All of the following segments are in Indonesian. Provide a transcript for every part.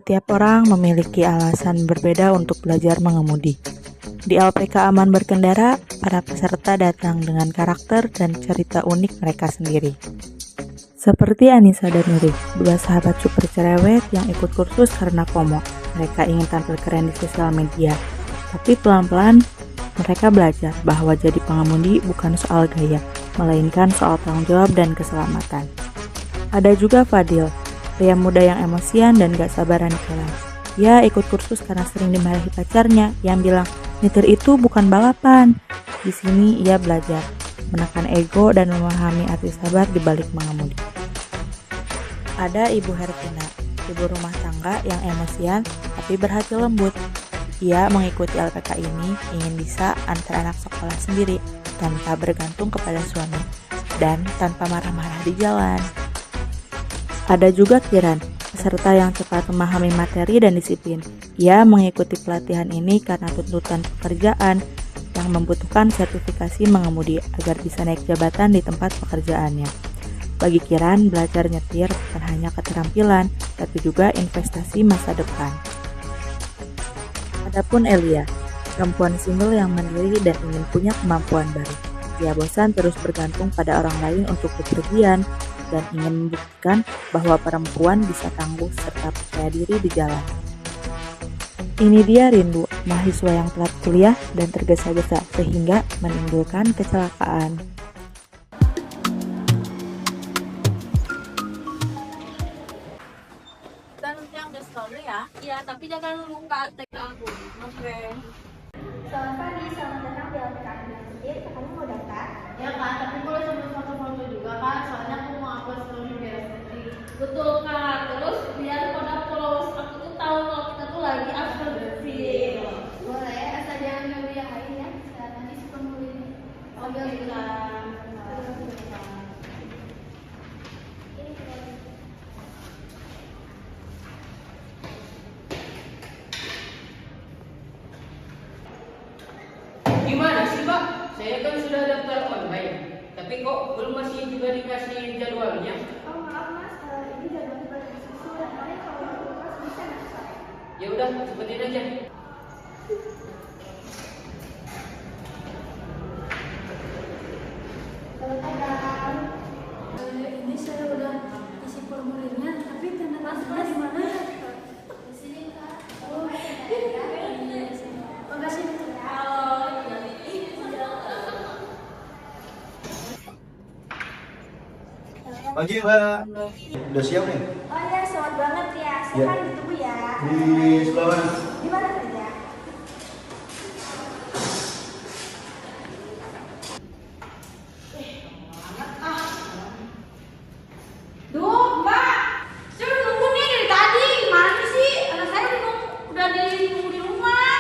Setiap orang memiliki alasan berbeda untuk belajar mengemudi. Di LPK Aman Berkendara, para peserta datang dengan karakter dan cerita unik mereka sendiri. Seperti Anissa dan Nuri, dua sahabat super cerewet yang ikut kursus karena FOMO. Mereka ingin tampil keren di sosial media, tapi pelan-pelan mereka belajar bahwa jadi pengemudi bukan soal gaya, melainkan soal tanggung jawab dan keselamatan. Ada juga Fadil, pria muda yang emosian dan gak sabaran di kelas. Ia ikut kursus karena sering dimarahi pacarnya yang bilang, nyetir itu bukan balapan. Di sini ia belajar menekan ego dan memahami arti sabar di balik mengemudi. Ada Ibu Hervina, ibu rumah tangga yang emosian tapi berhati lembut. Ia mengikuti LPK ini ingin bisa antar anak sekolah sendiri tanpa bergantung kepada suami dan tanpa marah-marah di jalan. Ada juga Kiran, peserta yang cepat memahami materi dan disiplin. Ia mengikuti pelatihan ini karena tuntutan pekerjaan yang membutuhkan sertifikasi mengemudi agar bisa naik jabatan di tempat pekerjaannya. Bagi Kiran, belajar nyetir bukan hanya keterampilan, tapi juga investasi masa depan. Adapun Elia, perempuan single yang mandiri dan ingin punya kemampuan baru. Ia bosan terus bergantung pada orang lain untuk bepergian dan ingin membuktikan bahwa perempuan bisa tangguh serta percaya diri di jalan. Ini dia Rindu, mahasiswa yang telat kuliah dan tergesa-gesa sehingga menimbulkan kecelakaan. Dan yang story ya? Iya, tapi jangan lupa tag aku. Oke. Selamat pagi, selamat datang di LPK Universitas. Kamu mau daftar? Ya kan, tapi boleh sambil foto-foto juga kan? Soalnya aku mau upload story biar nanti. Betul kan? Terus biar pada follow aku tuh tahu kalau kita tuh lagi upload review. Boleh, asal jangan ganggu yang lain ya. Saat nanti suka mulai Oke kan. Gimana sih Pak? Saya kan sudah daftar online, tapi kok belum masih juga dikasih jadwalnya? Oh maaf mas, ini jadwalnya baru disusun. Nanti kalau mau kelas bisa nanti sore. Ya udah, sebutin aja. Kadang Ini saya udah isi formulirnya, tapi tanda tangannya di mana ya? di sini kak. Oh, makasih. Pagi Mbak, udah siap nih? Oh ya, selamat banget ya. Ya. Silakan ditunggu ya. Di sebelah mana? Di mana saja? Duh, Mbak. Saya udah nunggu nih dari tadi. Gimana sih? Anak saya udah nunggu di rumah.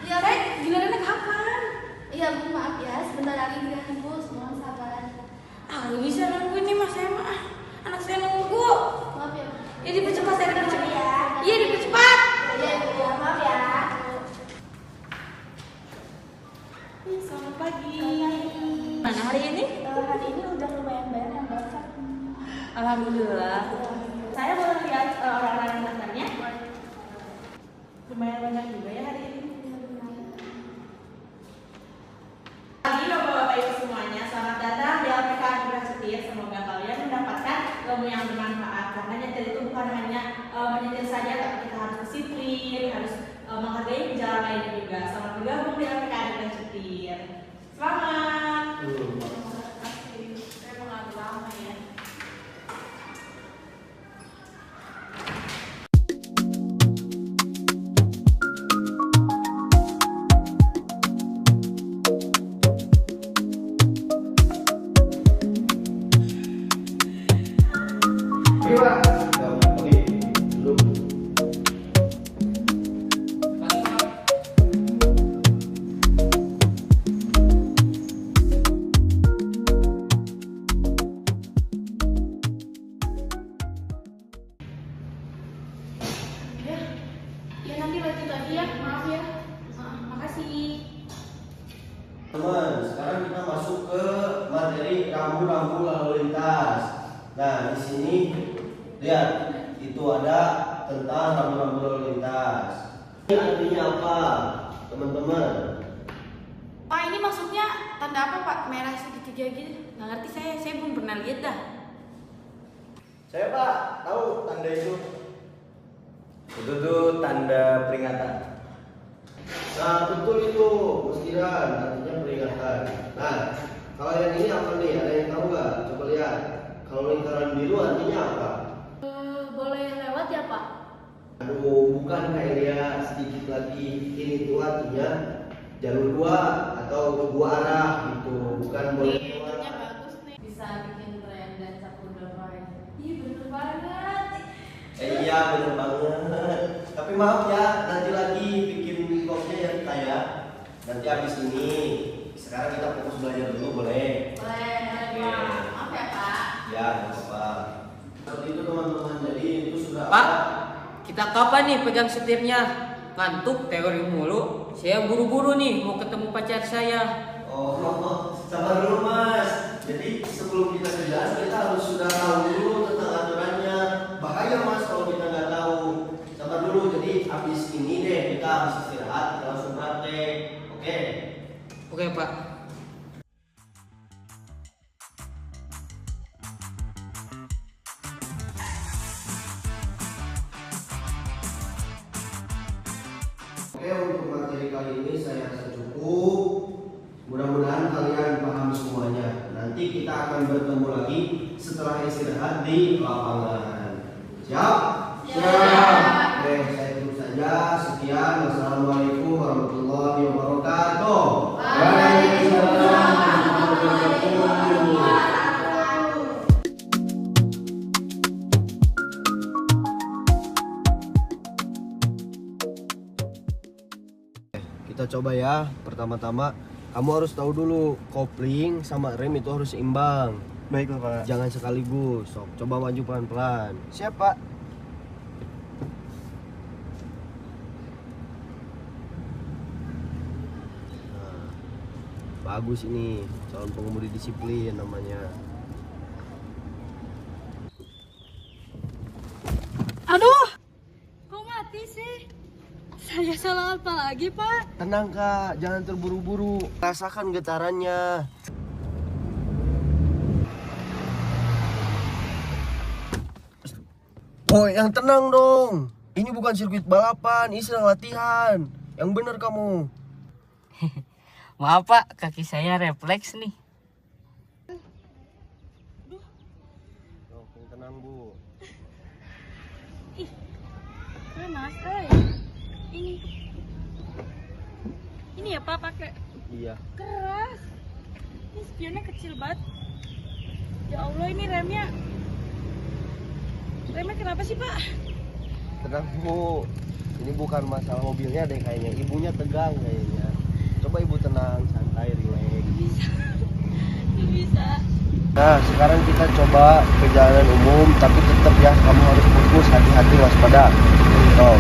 Iya, Saya gilirannya kapan? Iya bu, maaf ya. Sebentar lagi giliran bu. Mohon sabar. Ah, nggak bisa nunggu ini mas saya mah. Anak saya nunggu. Maaf ya. Ya dipercepat saya dipercepat. Ya. Iya dipercepat. Iya bu, ya. Maaf ya. Selamat pagi. Mana hari ini? Hari ini udah lumayan banyak yang daftar. Alhamdulillah. Saya boleh lihat orang-orang yang daftarnya? Lumayan banyak juga ya hari ini. Pagi Bapak-Bapak Ibu semuanya, selamat datang di LPK Universitas. Semoga kalian mendapatkan ilmu yang bermanfaat. Karena nyetir itu bukan hanya menyetir saja, tapi kita harus disiplin, harus menghargai jalan lainnya juga. Selamat bergabung di LPK Universitas. Selamat. Terima kasih. Saya mau nggak lama ya. Oke Pak, udah pagi, duduk. Pagi Pak. Ya nanti lanjut lagi ya, maaf ya. Makasih. Teman, sekarang kita masuk ke materi rambu-rambu lalu lintas. Nah, di sini lihat itu ada tentang rambu-rambu lalu lintas. Ini artinya apa, teman-teman? Pak, ini maksudnya tanda apa Pak? Merah segitiga gitu? Nggak ngerti saya belum pernah lihat dah. Saya Pak tahu tanda itu. Itu tuh tanda peringatan. Nah betul itu, Mas Kiran, artinya peringatan. Nah kalau yang ini apa nih? Ada yang tahu nggak? Coba lihat. Kalau lingkaran biru artinya apa? Boleh lewat ya Pak? Aduh, bukan kayak lihat sedikit lagi. Ini tuh artinya jalur dua atau dua arah gitu. Bukan boleh lewat. Bagus nih. Bisa bikin tren dan campur damai. Iya bener banget. Iya bener banget. Tapi maaf ya, nanti lagi bikin vlognya ya kita ya. Nanti habis ini. Sekarang kita fokus belajar dulu boleh? Boleh, Oke. Pak. Maaf ya Pak. Ya, nggak apa-apa. Seperti itu teman-teman. Jadi itu sudah. Pak, kita kapan nih pegang setirnya? Ngantuk teori mulu. Saya buru-buru nih mau ketemu pacar saya. Oh, sabar dulu Mas. Jadi sebelum kita jelas kita harus sudah tahu dulu tentang aturannya. Bahaya Mas kalau kita nggak tahu. Sabar dulu. Jadi habis ini deh kita habis istirahat kita langsung praktek. Oke? Oke Pak. Oke, untuk materi kali ini saya rasa cukup. Mudah-mudahan kalian paham semuanya. Nanti kita akan bertemu lagi setelah istirahat di lapangan. Siap? Siap. Oke, saya tutup saja. Sekian. Wassalamualaikum warahmatullahi wabarakatuh. Waalaikumsalam warahmatullahi wabarakatuh. Kita coba ya. Pertama-tama kamu harus tahu dulu kopling sama rem itu harus seimbang. Baiklah Pak. Jangan sekaligus. Sok, coba maju pelan-pelan. Siap Pak. Nah, bagus ini. Calon pengemudi disiplin namanya. Aduh, kok mati sih? Saya salah apa lagi Pak? Tenang Kak, jangan terburu-buru. Rasakan getarannya. Oh, yang tenang dong. Ini bukan sirkuit balapan, ini sedang latihan. Yang benar kamu. Maaf Pak, kaki saya refleks nih. Oh, yang tenang Bu. Mas, ini ya Pak pakai Iya. keras. Ini spionnya kecil banget. Ya Allah, ini remnya kenapa sih Pak? Tenang Bu. Ini bukan masalah mobilnya deh kayaknya. Ibunya tegang kayaknya. Coba Ibu tenang, santai, rileks. Bisa. Nah, sekarang kita coba perjalanan umum, tapi tetap ya kamu harus fokus, hati-hati, waspada. Tuh.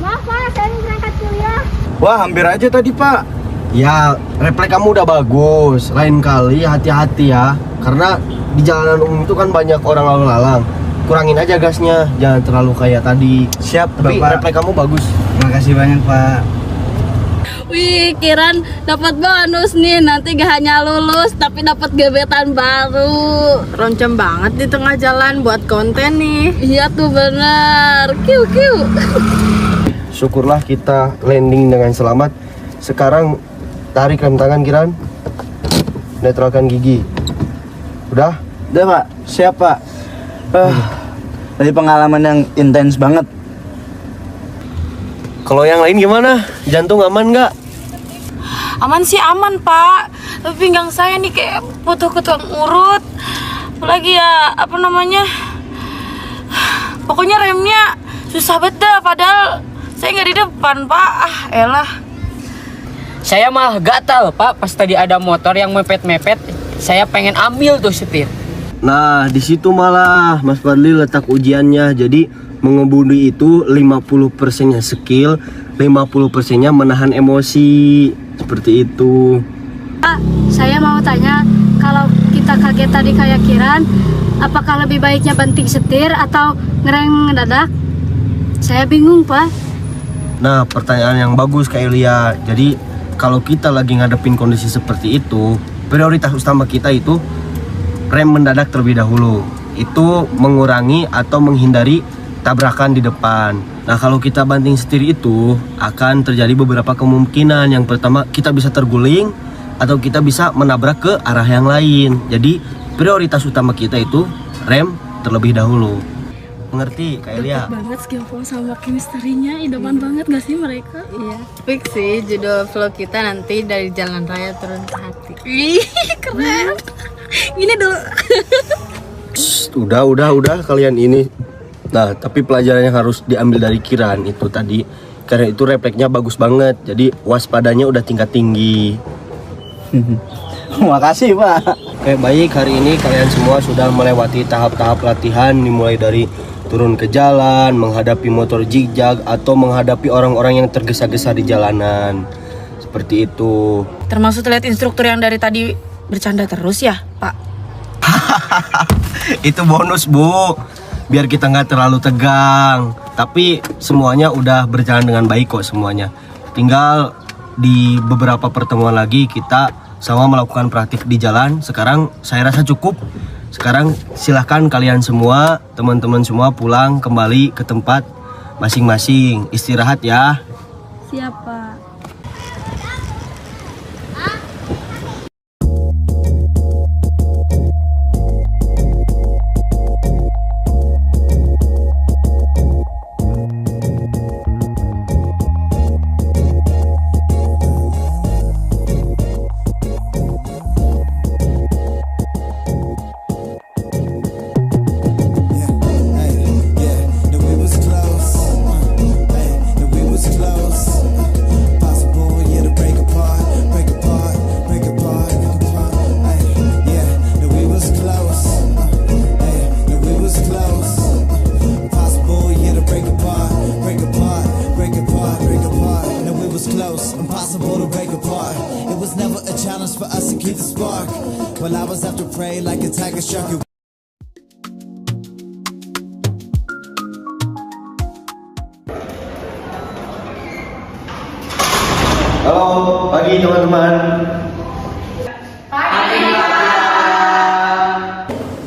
Maaf Pak, saya mau berangkat kuliah. Wah, hampir aja tadi Pak. Ya, refleks kamu udah bagus. Lain kali hati-hati ya. Karena di jalanan umum itu kan banyak orang lalu lalang. Kurangin aja gasnya, jangan terlalu kayak tadi. Siap Tapi Bapak. refleks kamu bagus. Makasih banyak Pak. Wih, Kiran dapat bonus nih. Nanti gak hanya lulus, tapi dapat gebetan baru. Roncem banget di tengah jalan buat konten nih. Iya tuh bener. Kiu kiu. Syukurlah kita landing dengan selamat. Sekarang tarik rem tangan Kiran. Netralkan gigi. Udah? Udah Pak, siap Pak. Tadi pengalaman yang intens banget. Kalau yang lain gimana? Jantung aman nggak? Aman sih aman Pak. Tapi pinggang saya nih kayak butuh ke tukang urut. Apalagi ya apa namanya? Pokoknya remnya susah banget dah. Padahal saya nggak di depan Pak. Ah elah. Saya malah gatal Pak pas tadi ada motor yang mepet-mepet. saya pengen ambil tuh setir. Nah, di situ malah Mas Fadli letak ujiannya. Jadi mengemudi itu 50%-nya skill, 50%-nya menahan emosi. Seperti itu. Pak, saya mau tanya, kalau kita kaget tadi kayak Kiran, apakah lebih baiknya banting setir atau ngerem mendadak? Saya bingung, Pak. Nah, pertanyaan yang bagus Kak Elia. Jadi kalau kita lagi ngadepin kondisi seperti itu, prioritas utama kita itu rem mendadak terlebih dahulu. Itu mengurangi atau menghindari tabrakan di depan. Nah, kalau kita banting setir itu akan terjadi beberapa kemungkinan. Yang pertama, kita bisa terguling atau kita bisa menabrak ke arah yang lain. Jadi prioritas utama kita itu rem terlebih dahulu. Mengerti Kak Elia? Banget Skillful sama chemistry-nya, idaman banget gak sih mereka? Iya, fix sih judul vlog kita nanti dari jalan raya turun ke hati. Ih, keren. Gini dulu. Udah kalian ini. Nah, tapi pelajarannya harus diambil dari Kiran itu tadi. Karena itu refleksnya bagus banget. Jadi waspadanya udah tingkat tinggi. Makasih Pak. Oke, baik, hari ini kalian semua sudah melewati tahap-tahap latihan, dimulai dari turun ke jalan, menghadapi motor zigzag, atau menghadapi orang-orang yang tergesa-gesa di jalanan. Seperti itu. Termasuk lihat instruktur yang dari tadi bercanda terus ya, Pak? Itu bonus, Bu. Biar kita nggak terlalu tegang. Tapi semuanya udah berjalan dengan baik kok semuanya. Tinggal di beberapa pertemuan lagi kita sama melakukan praktik di jalan. Sekarang saya rasa cukup. Sekarang silahkan kalian semua, teman-teman semua pulang kembali ke tempat masing-masing. Istirahat ya. Siapa? Impossible to break apart. It was never a challenge for us to keep the spark. While I was after prey like a tiger shark. Halo, pagi teman-teman.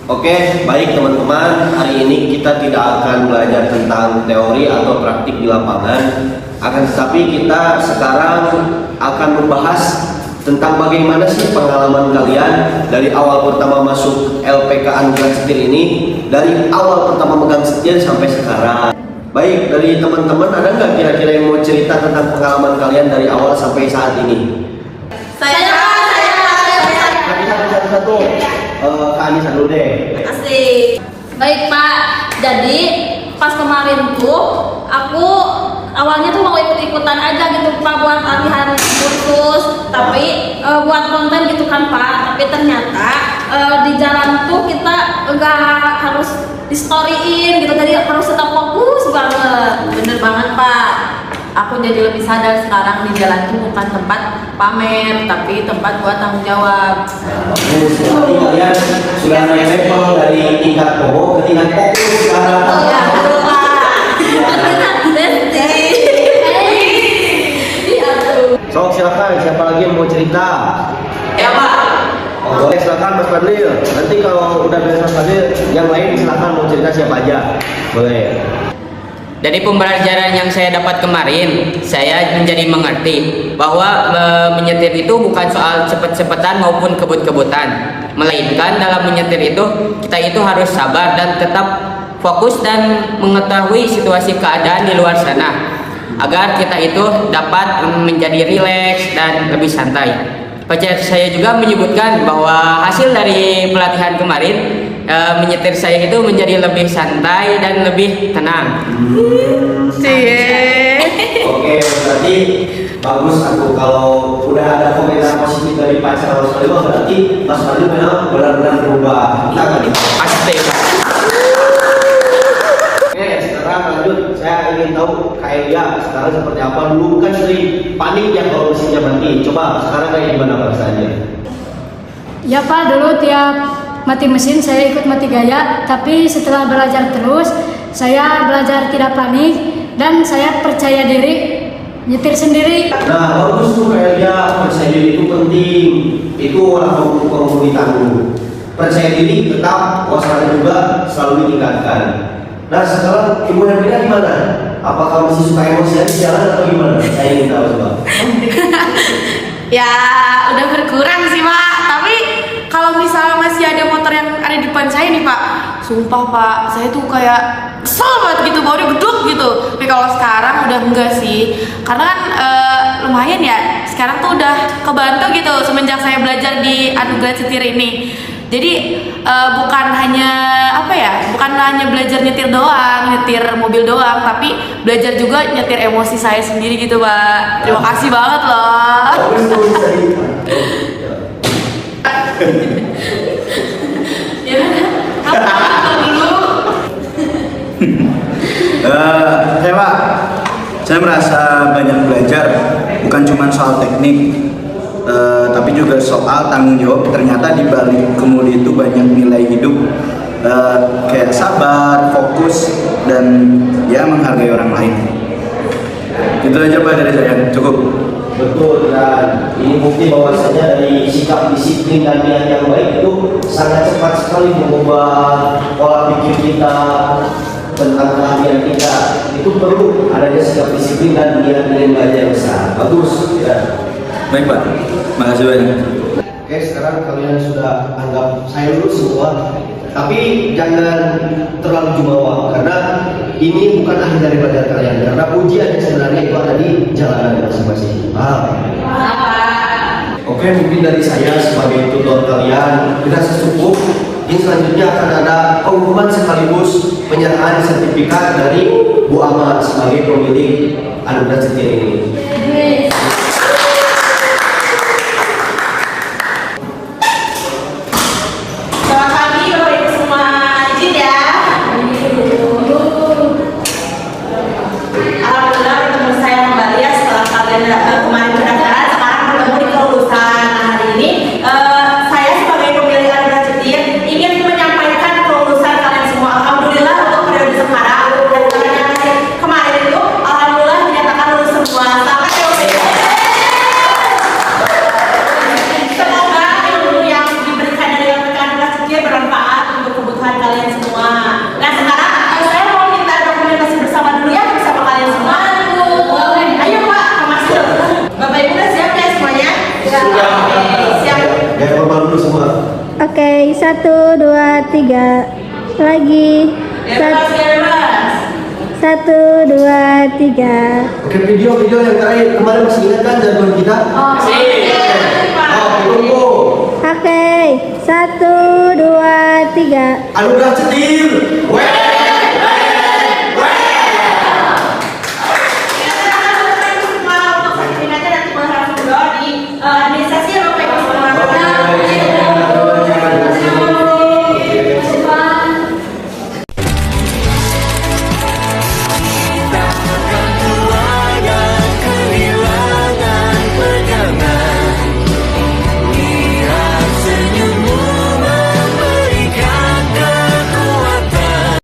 Oke, baik teman-teman. Hari ini kita tidak akan belajar tentang teori atau praktik di lapangan. Akan tetapi kita sekarang akan membahas tentang bagaimana sih pengalaman kalian dari awal pertama masuk LPK Anugerah Setir ini, dari awal pertama megang setir sampai sekarang. Baik, dari teman-teman ada nggak kira-kira yang mau cerita tentang pengalaman kalian dari awal sampai saat ini? Saya. Satu-satu. Kak Anissa dulu deh. Asik. Baik Pak, jadi pas kemarin tuh aku awalnya tuh mau ikut-ikutan aja gitu Pak buat latihan kursus, tapi buat konten gitu kan Pak. Tapi ternyata di jalan tuh kita enggak harus di storyin gitu, jadi harus tetap fokus banget. Bener banget Pak. Aku jadi lebih sadar sekarang di jalan itu bukan tempat pamer, tapi tempat buat tanggung jawab. Bagus, berarti kalian sudah naik level dari tingkat pokok ke tingkat fokus sekarang. Ya betul Pak. So, silakan, siapa lagi yang mau cerita? Ya Pak. Oh, boleh, silakan Mas Fadlil. Nanti kalau udah beres Mas Fadlil, yang lain silakan mau cerita siapa aja. Boleh. Dari pembelajaran yang saya dapat kemarin, saya menjadi mengerti bahwa menyetir itu bukan soal cepet-cepetan maupun kebut-kebutan, melainkan dalam menyetir itu kita itu harus sabar dan tetap fokus dan mengetahui situasi keadaan di luar sana agar kita itu dapat menjadi rileks dan lebih santai. Pacar saya juga menyebutkan bahwa hasil dari pelatihan kemarin menyetir saya itu menjadi lebih santai dan lebih tenang. Oke, berarti Bagus aku kalau udah ada komentar positif dari pacar Mas Fadil, berarti Mas Fadil memang benar-benar berubah. Kita kan? Pasti. Oke, sekarang lanjut. Saya ingin tahu Kak Elia sekarang seperti apa. Dulu kan sering panik ya kalau mesinnya mati. Coba sekarang kayak gimana perasaannya? Ya Pak, dulu tiap mati mesin saya ikut mati gaya, tapi setelah belajar terus, saya belajar tidak panik dan saya percaya diri nyetir sendiri. Nah, bagus tuh kayaknya percaya diri itu penting. Itu orang pengemudi tangguh. Percaya diri tetap, waspada juga selalu ditingkatkan. Nah, sekarang Ibu Hermina gimana? Apakah masih suka emosi di jalan atau gimana? Saya ingin tahu coba. Ya udah berkurang sih Pak, tapi kalau misalnya masih ada motor yang ada di depan saya nih Pak, sumpah Pak, saya tuh kayak kesel banget gitu, baunya geduk gitu. Tapi kalau sekarang udah enggak sih, karena kan lumayan ya, sekarang tuh udah kebantu gitu semenjak saya belajar di Anugerah Setir ini. Jadi bukan hanya bukan hanya belajar nyetir doang, nyetir mobil doang, tapi belajar juga nyetir emosi saya sendiri gitu Pak. Terima kasih banget loh. Ya, apa dulu? Saya merasa banyak belajar, bukan cuma soal teknik, tapi juga soal tanggung jawab. Ternyata di balik kemudi itu banyak nilai hidup, kayak sabar, fokus, dan ya menghargai orang lain. Itu aja Pak dari saya, cukup. Betul, dan ini bukti bahwasanya dari sikap disiplin dan niat yang baik itu sangat cepat sekali mengubah pola pikir kita tentang keahlian kita. Itu perlu adanya sikap disiplin dan niat yang belajar besar. Bagus ya. Baik Pak, makasih banyak. Oke, sekarang kalian sudah anggap saya dulu semua, tapi jangan terlalu jumawa karena ini bukan akhir dari belajar kalian, karena ujian yang sebenarnya itu ada di jalanan masing-masing. Oke, mungkin dari saya sebagai tutor kalian tidak cukup. Ini selanjutnya akan ada pengumuman sekaligus penyerahan sertifikat dari Bu Ama sebagai pemilik Anugerah Setir ini. Selamat pagi Bapak Ibu semua, izin ya. Alhamdulillah bertemu saya kembali ya setelah kalian kemarin pendaftaran, sekarang bertemu di kelulusan. Nah, hari ini saya sebagai pemilik Anugerah Setir ingin menyampaikan kelulusan kalian semua. Alhamdulillah untuk periode sekarang dan kalian yang masih kemarin itu alhamdulillah dinyatakan lulus semua. Selamat ya Bapak Ibu. Semoga ilmu yang diberikan dari Anugerah Setir bermanfaat untuk kebutuhan kalian semua. Nah, sekarang saya mau minta dokumentasi bersama dulu ya bersama kalian semua. Ayo Pak, masuk. Bapak Ibu udah siap ya semuanya? Sudah. Oke, siap. Ya, Bapak dulu semua. Oke, 1, 2, 3. Lagi. Bebas, bebas. 1, 2, 3. Oke, video yang terakhir kemarin masih ingat kan jadwal kita? Tunggu. Oke, 1, 2, 3. Anugerah Setir.